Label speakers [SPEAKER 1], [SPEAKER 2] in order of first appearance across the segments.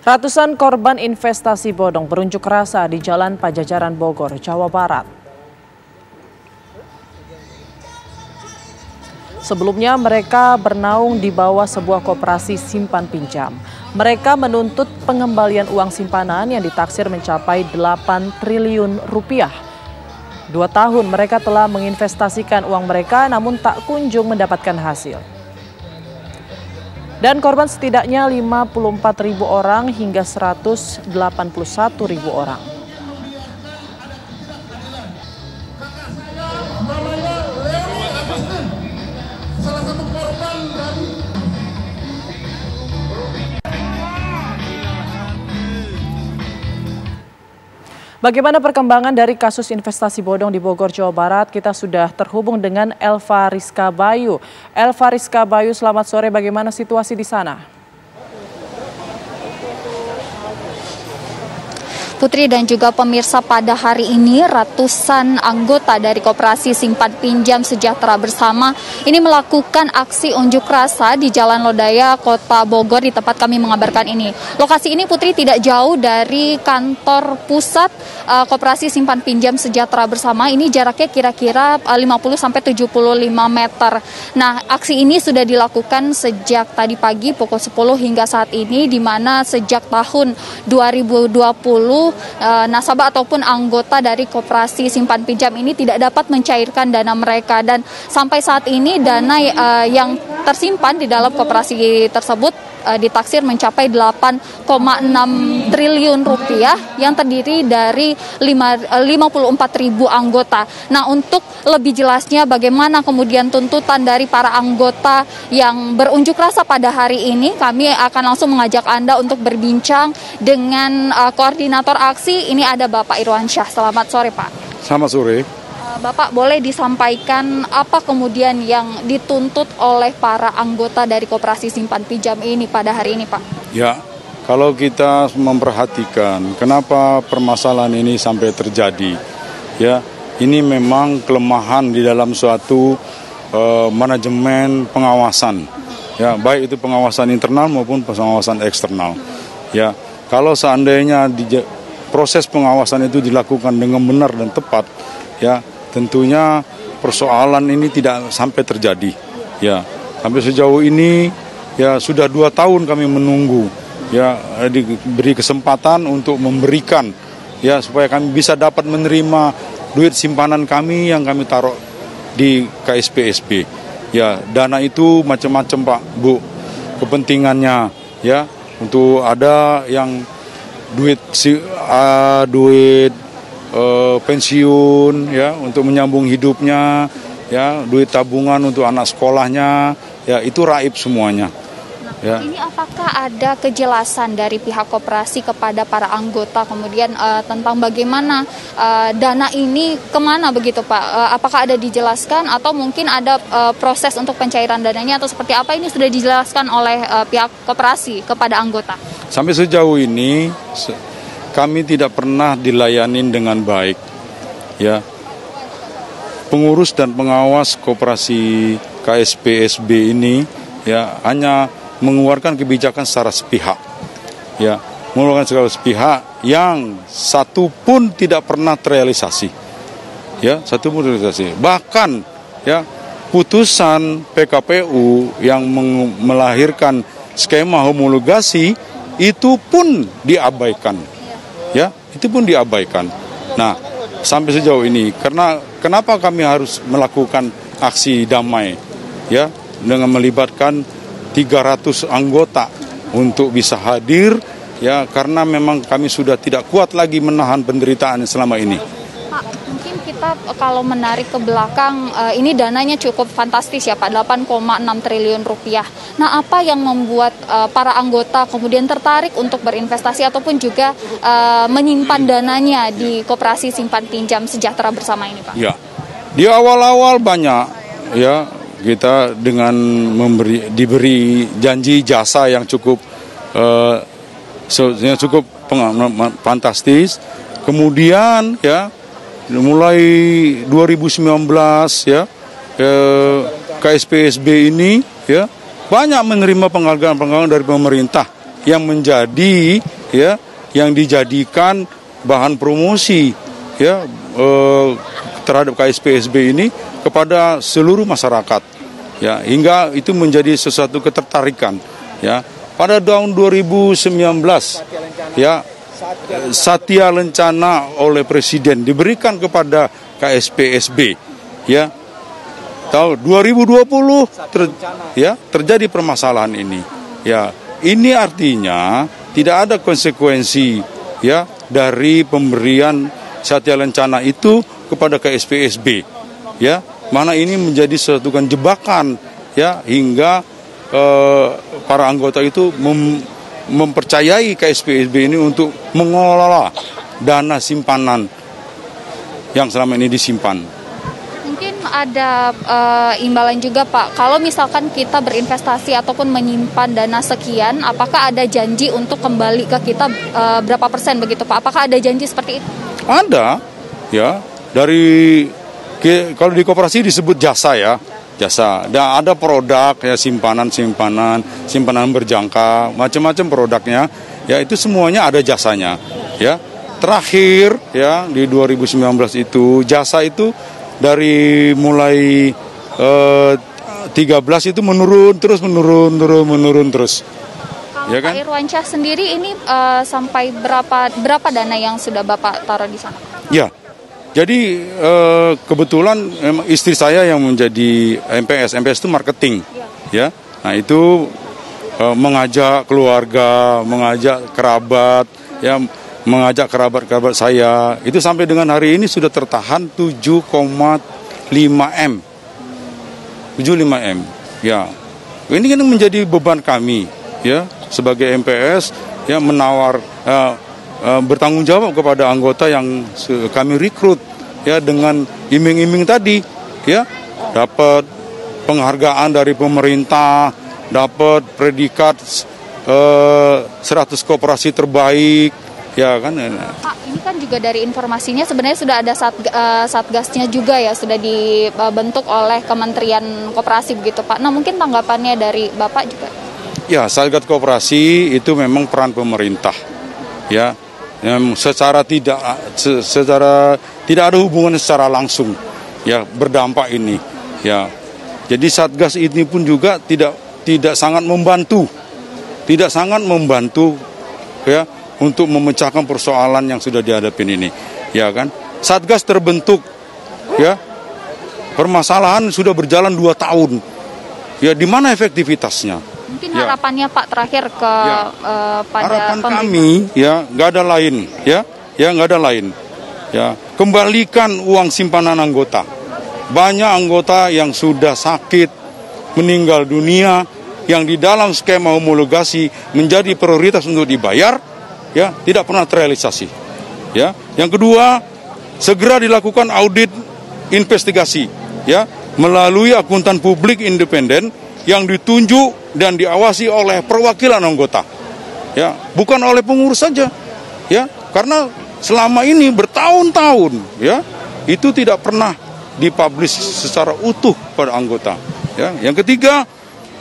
[SPEAKER 1] Ratusan korban investasi bodong berunjuk rasa di Jalan Pajajaran Bogor, Jawa Barat. Sebelumnya mereka bernaung di bawah sebuah koperasi simpan pinjam. Mereka menuntut pengembalian uang simpanan yang ditaksir mencapai 8 triliun rupiah. 2 tahun mereka telah menginvestasikan uang mereka namun tak kunjung mendapatkan hasil. Dan korban setidaknya 54.000 orang hingga 181.000 orang. Bagaimana perkembangan dari kasus investasi bodong di Bogor, Jawa Barat? Kita sudah terhubung dengan Elva Rizka Bayu. Elva Rizka Bayu, selamat sore. Bagaimana situasi di sana?
[SPEAKER 2] Putri dan juga pemirsa, pada hari ini ratusan anggota dari Koperasi Simpan Pinjam Sejahtera Bersama ini melakukan aksi unjuk rasa di Jalan Lodaya, Kota Bogor, di tempat kami mengabarkan ini. Lokasi ini, Putri, tidak jauh dari kantor pusat Koperasi Simpan Pinjam Sejahtera Bersama. Ini jaraknya kira-kira 50-75 meter. Nah, aksi ini sudah dilakukan sejak tadi pagi pukul 10 hingga saat ini, di mana sejak tahun 2020 nasabah ataupun anggota dari Koperasi Simpan Pinjam ini tidak dapat mencairkan dana mereka, dan sampai saat ini dana yang tersimpan di dalam koperasi tersebut ditaksir mencapai 8,6 triliun rupiah yang terdiri dari 54.000 anggota. Nah, untuk lebih jelasnya bagaimana kemudian tuntutan dari para anggota yang berunjuk rasa pada hari ini, kami akan langsung mengajak Anda untuk berbincang dengan koordinator aksi. Ini ada Bapak Irwansyah. Selamat sore, Pak.
[SPEAKER 3] Selamat sore.
[SPEAKER 2] Bapak, boleh disampaikan apa kemudian yang dituntut oleh para anggota dari Koperasi Simpan Pinjam ini pada hari ini, Pak?
[SPEAKER 3] Ya, kalau kita memperhatikan kenapa permasalahan ini sampai terjadi, ya, ini memang kelemahan di dalam suatu manajemen pengawasan, ya, baik itu pengawasan internal maupun pengawasan eksternal. Ya, kalau seandainya proses pengawasan itu dilakukan dengan benar dan tepat, ya, tentunya persoalan ini tidak sampai terjadi. Ya, sampai sejauh ini ya sudah 2 tahun kami menunggu, ya, diberi kesempatan untuk memberikan, ya, supaya kami bisa dapat menerima duit simpanan kami yang kami taruh di KSPSB. Ya, dana itu macam-macam, Pak, Bu, kepentingannya, ya, untuk ada yang duit pensiun, ya, untuk menyambung hidupnya, ya, duit tabungan untuk anak sekolahnya, ya, itu raib semuanya. Ya.
[SPEAKER 2] Ini apakah ada kejelasan dari pihak koperasi kepada para anggota kemudian tentang bagaimana dana ini kemana begitu, Pak? Apakah ada dijelaskan atau mungkin ada proses untuk pencairan dananya atau seperti apa? Ini sudah dijelaskan oleh pihak koperasi kepada anggota?
[SPEAKER 3] Sampai sejauh ini kami tidak pernah dilayani dengan baik, ya. Pengurus dan pengawas Koperasi KSPSB ini, ya, hanya mengeluarkan kebijakan secara sepihak, ya, mengeluarkan secara sepihak yang satu pun tidak pernah terrealisasi, ya, satu pun terrealisasi. Bahkan, ya, putusan PKPU yang melahirkan skema homologasi itu pun diabaikan. Ya, itu pun diabaikan. Nah, sampai sejauh ini, kenapa kami harus melakukan aksi damai, ya, dengan melibatkan 300 anggota untuk bisa hadir, ya, karena memang kami sudah tidak kuat lagi menahan penderitaan selama ini.
[SPEAKER 2] Pak, mungkin kita kalau menarik ke belakang, ini dananya cukup fantastis ya, Pak, 8,6 triliun rupiah. Nah, apa yang membuat para anggota kemudian tertarik untuk berinvestasi ataupun juga menyimpan dananya di Koperasi Simpan Pinjam Sejahtera Bersama ini, Pak? Ya,
[SPEAKER 3] di awal-awal banyak, ya, kita dengan diberi janji jasa yang cukup fantastis. Kemudian, ya, mulai 2019, ya, KSPSB ini, ya, banyak menerima penghargaan dari pemerintah yang menjadi ya yang dijadikan bahan promosi ya terhadap KSPSB ini kepada seluruh masyarakat ya, hingga itu menjadi sesuatu ketertarikan ya. Pada tahun 2019 ya Satya Lencana oleh Presiden diberikan kepada KSPSB ya. Tahun 2020 terjadi permasalahan ini ya. Ini artinya tidak ada konsekuensi ya dari pemberian Satya Lencana itu kepada KSPSB ya, mana ini menjadi suatu jebakan ya, hingga para anggota itu mempercayai KSPSB ini untuk mengelola dana simpanan yang selama ini disimpan.
[SPEAKER 2] Mungkin ada imbalan juga Pak, kalau misalkan kita berinvestasi ataupun menyimpan dana sekian, apakah ada janji untuk kembali ke kita berapa persen begitu Pak? Apakah ada janji seperti itu?
[SPEAKER 3] Ada ya, kalau di koperasi disebut jasa ya. Jasa, dan ada produk ya, simpanan berjangka, macam-macam produknya ya, itu semuanya ada jasanya ya. Terakhir ya di 2019 itu jasa itu dari mulai 13 itu menurun terus.
[SPEAKER 2] Kalau
[SPEAKER 3] Ya kan?
[SPEAKER 2] Pak Irwansyah sendiri ini sampai berapa dana yang sudah Bapak taruh di sana?
[SPEAKER 3] Ya. Jadi kebetulan istri saya yang menjadi MPS itu marketing, ya. Nah itu mengajak keluarga, mengajak kerabat, ya, mengajak kerabat saya. Itu sampai dengan hari ini sudah tertahan 7,5 M, 75 M. Ya, ini kan menjadi beban kami, ya, sebagai MPS, ya, bertanggung jawab kepada anggota yang kami rekrut ya, dengan iming-iming tadi ya, dapat penghargaan dari pemerintah, dapat predikat 100 koperasi terbaik ya kan.
[SPEAKER 2] Pak, ini kan juga dari informasinya sebenarnya sudah ada satgasnya juga ya, sudah dibentuk oleh Kementerian Koperasi begitu Pak. Nah mungkin tanggapannya dari Bapak juga.
[SPEAKER 3] Ya, Satgas Koperasi itu memang peran pemerintah ya. Yang secara tidak ada hubungan secara langsung ya berdampak ini ya. Jadi Satgas ini pun juga tidak sangat membantu ya untuk memecahkan persoalan yang sudah dihadapin ini ya kan. Satgas terbentuk ya, permasalahan sudah berjalan 2 tahun ya, di mana efektivitasnya?
[SPEAKER 2] Mungkin harapannya Pak terakhir ke pada
[SPEAKER 3] harapan
[SPEAKER 2] pemerintah.
[SPEAKER 3] kami ya nggak ada lain ya nggak ada lain ya, kembalikan uang simpanan anggota. Banyak anggota yang sudah sakit, meninggal dunia, yang di dalam skema homologasi menjadi prioritas untuk dibayar ya, tidak pernah terrealisasi ya. Yang kedua, segera dilakukan audit investigasi ya melalui akuntan publik independen yang ditunjuk dan diawasi oleh perwakilan anggota ya, bukan oleh pengurus saja ya, karena selama ini bertahun-tahun ya itu tidak pernah dipublish secara utuh pada anggota ya. Yang ketiga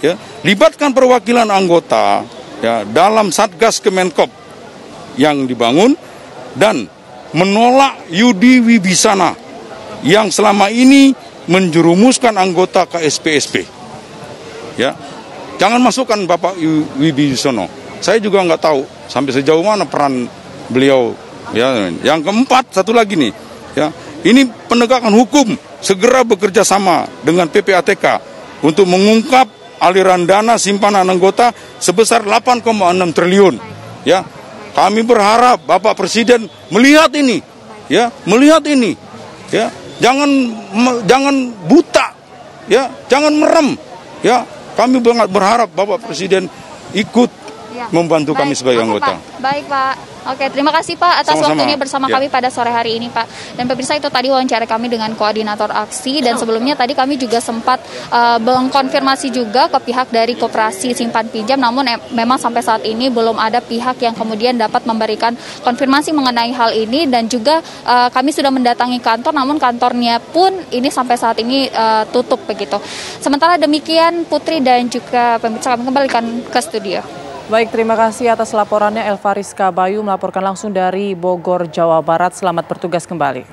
[SPEAKER 3] ya, libatkan perwakilan anggota ya dalam Satgas Kemenkop yang dibangun, dan menolak Yudi Wibisana yang selama ini menjerumuskan anggota KSPSB. Ya, jangan masukkan Bapak Wibisono. Saya juga nggak tahu sampai sejauh mana peran beliau. Ya, yang keempat satu lagi nih. Ya, ini penegakan hukum segera bekerja sama dengan PPATK untuk mengungkap aliran dana simpanan anggota sebesar 8,6 triliun. Ya, kami berharap Bapak Presiden melihat ini. Ya, melihat ini. Ya, jangan buta. Ya, jangan merem. Ya. Kami berharap Bapak Presiden ikut membantu kami sebagai anggota.
[SPEAKER 2] Pak. Baik Pak. Oke, terima kasih Pak atas waktunya bersama kami pada sore hari ini Pak. Dan pemirsa, itu tadi wawancara kami dengan koordinator aksi, dan sebelumnya tadi kami juga sempat mengkonfirmasi juga ke pihak dari Koperasi Simpan Pinjam, namun memang sampai saat ini belum ada pihak yang kemudian dapat memberikan konfirmasi mengenai hal ini, dan juga kami sudah mendatangi kantor, namun kantornya pun ini sampai saat ini tutup begitu. Sementara demikian Putri dan juga pemirsa, kami kembalikan ke studio.
[SPEAKER 1] Baik, terima kasih atas laporannya Elva Rizka Bayu melaporkan langsung dari Bogor, Jawa Barat. Selamat bertugas kembali.